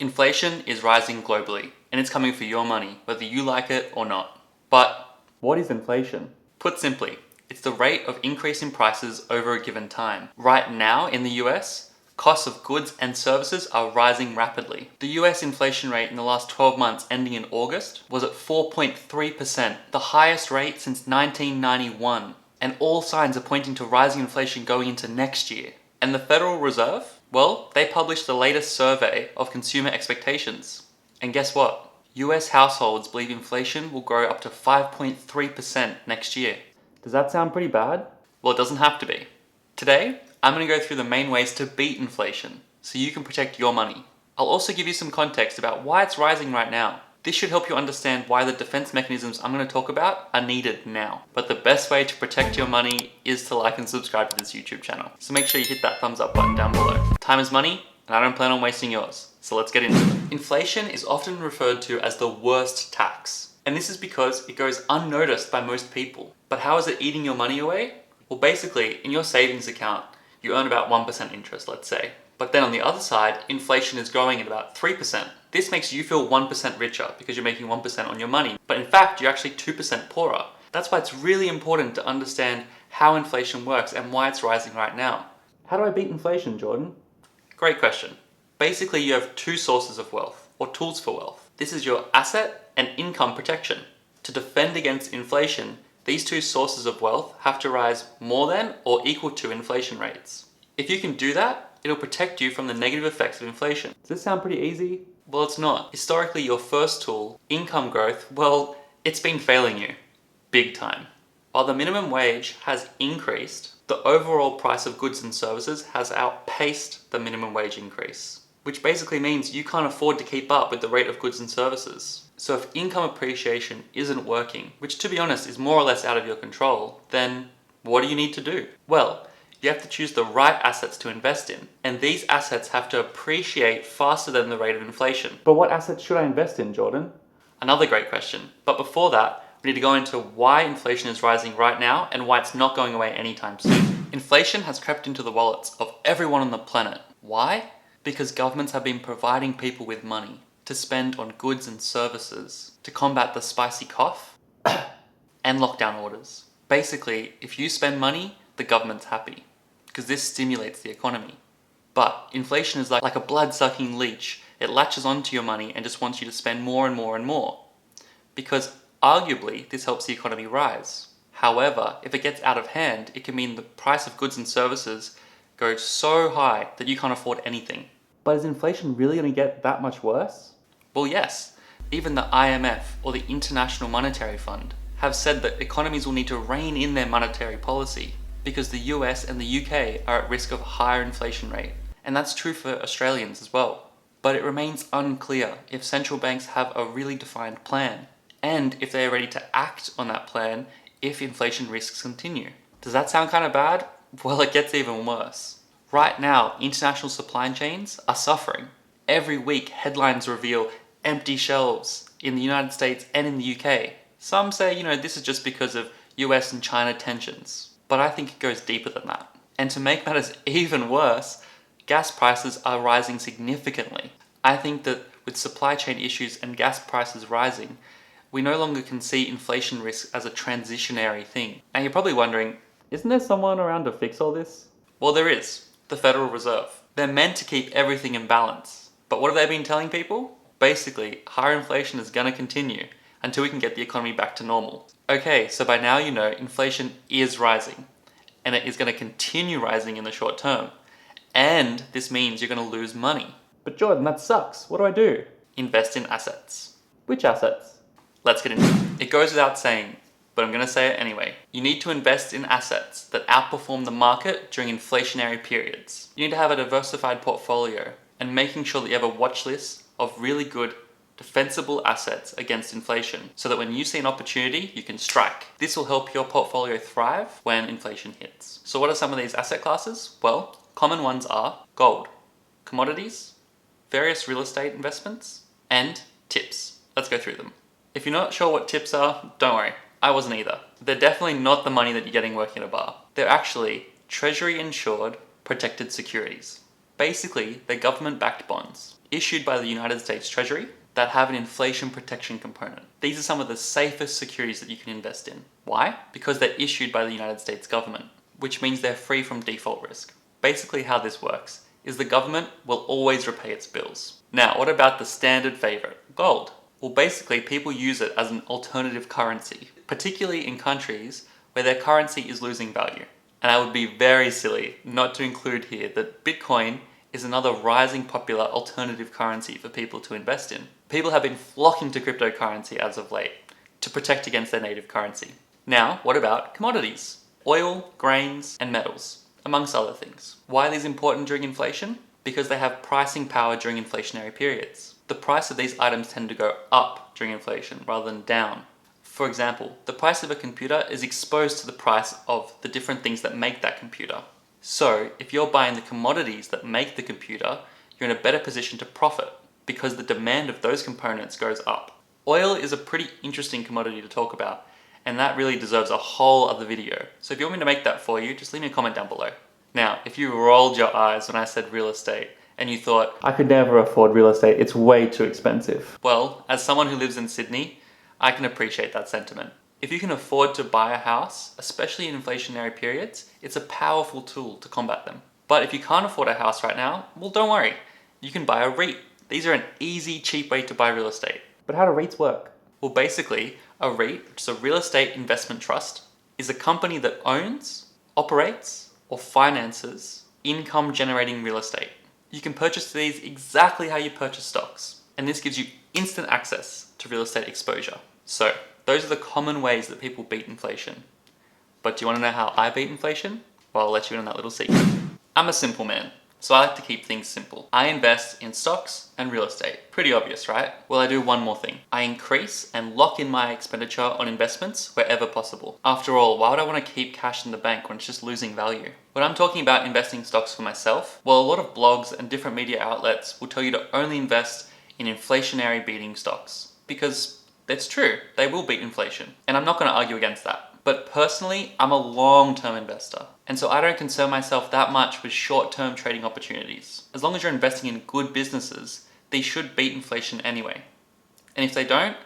Inflation is rising globally, and it's coming for your money, whether you like it or not. But what is inflation? Put simply, it's the rate of increase in prices over a given time. Right now in the US, costs of goods and services are rising rapidly. The US inflation rate in the last 12 months ending in August was at 4.3%, the highest rate since 1991. And all signs are pointing to rising inflation going into next year. And the Federal Reserve? Well, they published the latest survey of consumer expectations. And guess what? US households believe inflation will grow up to 5.3% next year. Does that sound pretty bad? Well, it doesn't have to be. Today, I'm going to go through the main ways to beat inflation so you can protect your money. I'll also give you some context about why it's rising right now. This should help you understand why the defense mechanisms I'm going to talk about are needed now. But the best way to protect your money is to like and subscribe to this YouTube channel. So make sure you hit that thumbs up button down below. Time is money, and I don't plan on wasting yours. So let's get into it. Inflation is often referred to as the worst tax. And this is because it goes unnoticed by most people. But how is it eating your money away? Well, basically, in your savings account, you earn about 1% interest, let's say. But then on the other side, inflation is growing at about 3%. This makes you feel 1% richer because you're making 1% on your money. But in fact, you're actually 2% poorer. That's why it's really important to understand how inflation works and why it's rising right now. How do I beat inflation, Jordan? Great question. Basically, you have two sources of wealth, or tools for wealth. This is your asset and income protection. To defend against inflation, these two sources of wealth have to rise more than or equal to inflation rates. If you can do that, it'll protect you from the negative effects of inflation. Does this sound pretty easy? Well, it's not. Historically, your first tool, income growth, well, it's been failing you. Big time. While the minimum wage has increased, the overall price of goods and services has outpaced the minimum wage increase, which basically means you can't afford to keep up with the rate of goods and services. So if income appreciation isn't working, which to be honest is more or less out of your control, then what do you need to do? Well, you have to choose the right assets to invest in. And these assets have to appreciate faster than the rate of inflation. But what assets should I invest in, Jordan? Another great question. But before that, we need to go into why inflation is rising right now and why it's not going away anytime soon. Inflation has crept into the wallets of everyone on the planet. Why? Because governments have been providing people with money to spend on goods and services to combat the spicy cough and lockdown orders. Basically, if you spend money, the government's happy, because this stimulates the economy. But inflation is like a blood-sucking leech. It latches onto your money and just wants you to spend more and more and more. Because arguably, this helps the economy rise. However, if it gets out of hand, it can mean the price of goods and services goes so high that you can't afford anything. But is inflation really going to get that much worse? Well, yes. Even the IMF, or the International Monetary Fund, have said that economies will need to rein in their monetary policy because the US and the UK are at risk of a higher inflation rate. And that's true for Australians as well. But it remains unclear if central banks have a really defined plan, and if they are ready to act on that plan if inflation risks continue. Does that sound kind of bad? Well, it gets even worse. Right now, international supply chains are suffering. Every week, headlines reveal empty shelves in the United States and in the UK. Some say, this is just because of US and China tensions. But I think it goes deeper than that. And to make matters even worse, gas prices are rising significantly. I think that with supply chain issues and gas prices rising, we no longer can see inflation risk as a transitionary thing. And you're probably wondering, isn't there someone around to fix all this? Well, there is. The Federal Reserve. They're meant to keep everything in balance. But what have they been telling people? Basically, higher inflation is going to continue until we can get the economy back to normal. Okay, so by now you know inflation is rising, and it is going to continue rising in the short term. And this means you're going to lose money. But Jordan, that sucks. What do I do? Invest in assets. Which assets? Let's get into it. It goes without saying, but I'm going to say it anyway. You need to invest in assets that outperform the market during inflationary periods. You need to have a diversified portfolio and making sure that you have a watch list of really good defensible assets against inflation so that when you see an opportunity, you can strike. This will help your portfolio thrive when inflation hits. So what are some of these asset classes? Well, common ones are gold, commodities, various real estate investments, and tips. Let's go through them. If you're not sure what tips are, don't worry. I wasn't either. They're definitely not the money that you're getting working at a bar. They're actually treasury insured protected securities. Basically, they're government backed bonds. issued by the United States Treasury that have an inflation protection component. These are some of the safest securities that you can invest in. Why? Because they're issued by the United States government, which means they're free from default risk. Basically how this works is the government will always repay its bills. Now, what about the standard favorite, gold? Well, basically people use it as an alternative currency, particularly in countries where their currency is losing value. And I would be very silly not to include here that Bitcoin is another rising popular alternative currency for people to invest in. People have been flocking to cryptocurrency as of late to protect against their native currency. Now, what about commodities? Oil, grains, and metals, amongst other things. Why are these important during inflation? Because they have pricing power during inflationary periods. The price of these items tend to go up during inflation rather than down. For example, the price of a computer is exposed to the price of the different things that make that computer. So, if you're buying the commodities that make the computer, you're in a better position to profit because the demand of those components goes up. Oil is a pretty interesting commodity to talk about, and that really deserves a whole other video. So if you want me to make that for you, just leave me a comment down below. Now, if you rolled your eyes when I said real estate, and you thought, I could never afford real estate, it's way too expensive. Well, as someone who lives in Sydney, I can appreciate that sentiment. If you can afford to buy a house, especially in inflationary periods, it's a powerful tool to combat them. But if you can't afford a house right now, well, don't worry. You can buy a REIT. These are an easy, cheap way to buy real estate. But how do REITs work? Well, basically, a REIT, which is a real estate investment trust, is a company that owns, operates, or finances income-generating real estate. You can purchase these exactly how you purchase stocks, and this gives you instant access to real estate exposure. So, those are the common ways that people beat inflation. But do you want to know how I beat inflation? Well, I'll let you in on that little secret. I'm a simple man, so I like to keep things simple. I invest in stocks and real estate. Pretty obvious, right? Well, I do one more thing. I increase and lock in my expenditure on investments wherever possible. After all, why would I want to keep cash in the bank when it's just losing value? When I'm talking about investing in stocks for myself, well, a lot of blogs and different media outlets will tell you to only invest in inflationary beating stocks. Because it's true, they will beat inflation. And I'm not going to argue against that. But personally, I'm a long-term investor. And so I don't concern myself that much with short-term trading opportunities. As long as you're investing in good businesses, they should beat inflation anyway. And if they don't,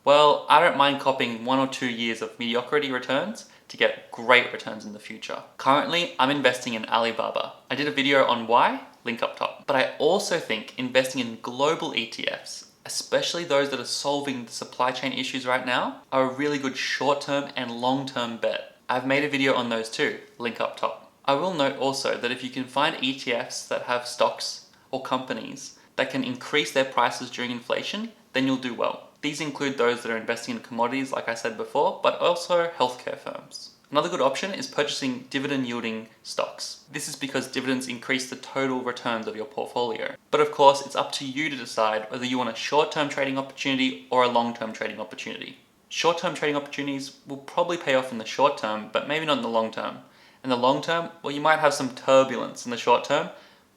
well, I don't mind copying 1 or 2 years of mediocrity returns to get great returns in the future. Currently, I'm investing in Alibaba. I did a video on why, link up top. But I also think investing in global ETFs, especially those that are solving the supply chain issues right now, are a really good short-term and long-term bet. I've made a video on those too, link up top. I will note also that if you can find ETFs that have stocks or companies that can increase their prices during inflation, then you'll do well. These include those that are investing in commodities, like I said before, but also healthcare firms. Another good option is purchasing dividend-yielding stocks. This is because dividends increase the total returns of your portfolio. But of course, it's up to you to decide whether you want a short-term trading opportunity or a long-term trading opportunity. Short-term trading opportunities will probably pay off in the short term, but maybe not in the long term. In the long term, well, you might have some turbulence in the short term,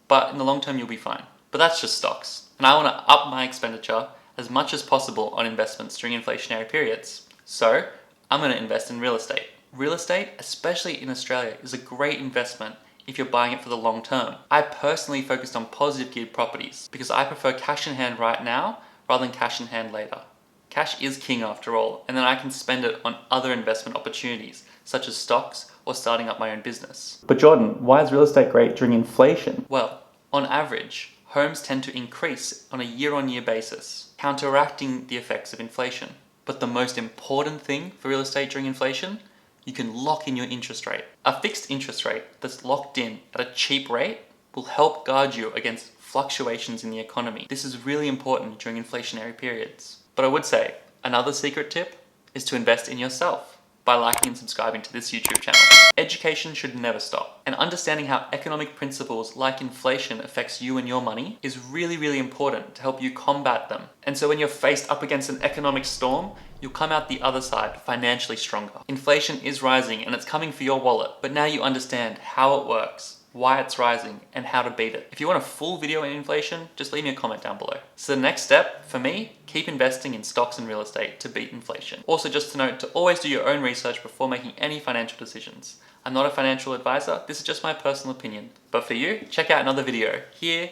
but in the long term, you'll be fine. But that's just stocks. And I want to up my expenditure as much as possible on investments during inflationary periods. So I'm going to invest in real estate. Real estate, especially in Australia, is a great investment if you're buying it for the long term. I personally focused on positive geared properties because I prefer cash in hand right now rather than cash in hand later. Cash is king after all, and then I can spend it on other investment opportunities, such as stocks or starting up my own business. But Jordan, why is real estate great during inflation? Well, on average, homes tend to increase on a year-on-year basis, counteracting the effects of inflation. But the most important thing for real estate during inflation, you can lock in your interest rate. A fixed interest rate that's locked in at a cheap rate will help guard you against fluctuations in the economy. This is really important during inflationary periods. But I would say, another secret tip is to invest in yourself by liking and subscribing to this YouTube channel. Education should never stop, and understanding how economic principles like inflation affects you and your money is really, really important to help you combat them. And so when you're faced up against an economic storm, you'll come out the other side financially stronger. Inflation is rising and it's coming for your wallet, but now you understand how it works, why it's rising, and how to beat it. If you want a full video on inflation, just leave me a comment down below. So the next step, for me, keep investing in stocks and real estate to beat inflation. Also, just to note to always do your own research before making any financial decisions. I'm not a financial advisor, this is just my personal opinion. But for you, check out another video, here,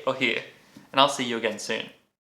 or here. and I'll see you again soon.